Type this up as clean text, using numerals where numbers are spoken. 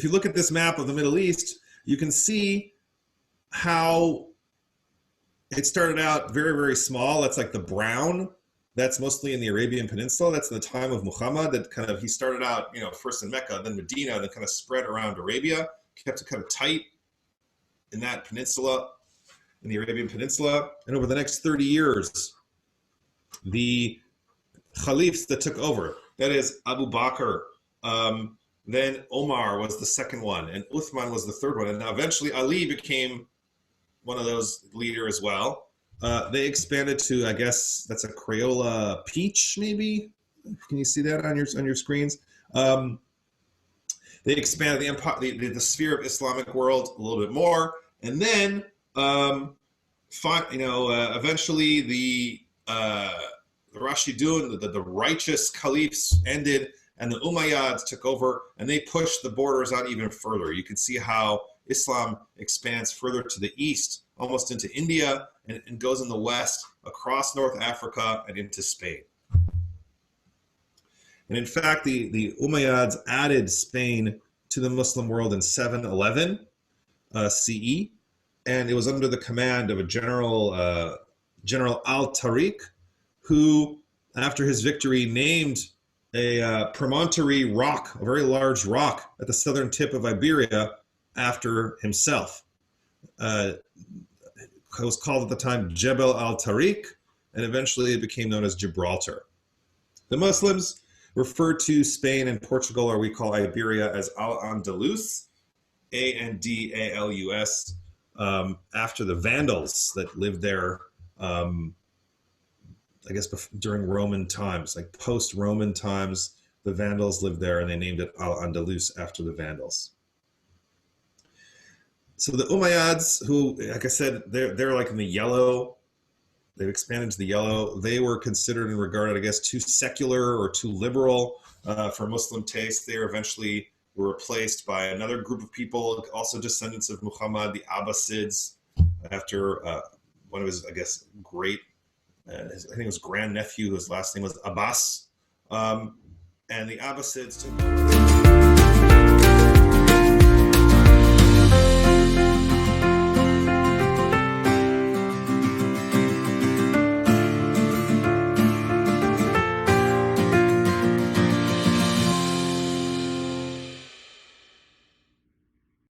you look at this map of the Middle East, you can see how it started out very, very small. That's like the brown. That's mostly in the Arabian Peninsula. That's in the time of Muhammad. That kind of, he started out, first in Mecca, then Medina, then kind of spread around Arabia, kept it kind of tight in that peninsula, in the Arabian Peninsula. And over the next 30 years, the caliphs that took over, that is Abu Bakr, then Omar was the second one, and Uthman was the third one. And now eventually Ali became one of those leaders as well. They expanded to, I guess that's a Crayola peach, maybe. Can you see that on your screens? They expanded the empire, the sphere of Islamic world a little bit more, and then eventually the Rashidun, the righteous caliphs, ended, and the Umayyads took over, and they pushed the borders out even further. You can see how Islam expands further to the east, almost into India, and goes in the west, across North Africa, and into Spain. And in fact, the Umayyads added Spain to the Muslim world in 711 CE, and it was under the command of a General al-Tariq, who, after his victory, named a promontory rock, a very large rock at the southern tip of Iberia, after himself. It was called at the time Jebel al-Tariq, and eventually it became known as Gibraltar. The Muslims refer to Spain and Portugal, or we call Iberia, as Al-Andalus, A-N-D-A-L-U-S, after the Vandals that lived there, I guess during Roman times, like post-Roman times. The Vandals lived there, and they named it Al-Andalus after the Vandals. So the Umayyads, who, like I said, they're like in the yellow. They've expanded to the yellow. They were considered and regarded, I guess, too secular or too liberal for Muslim taste. They eventually were replaced by another group of people, also descendants of Muhammad, the Abbasids, after one of his, I guess, great, I think it was grandnephew, whose last name was Abbas. And the Abbasids took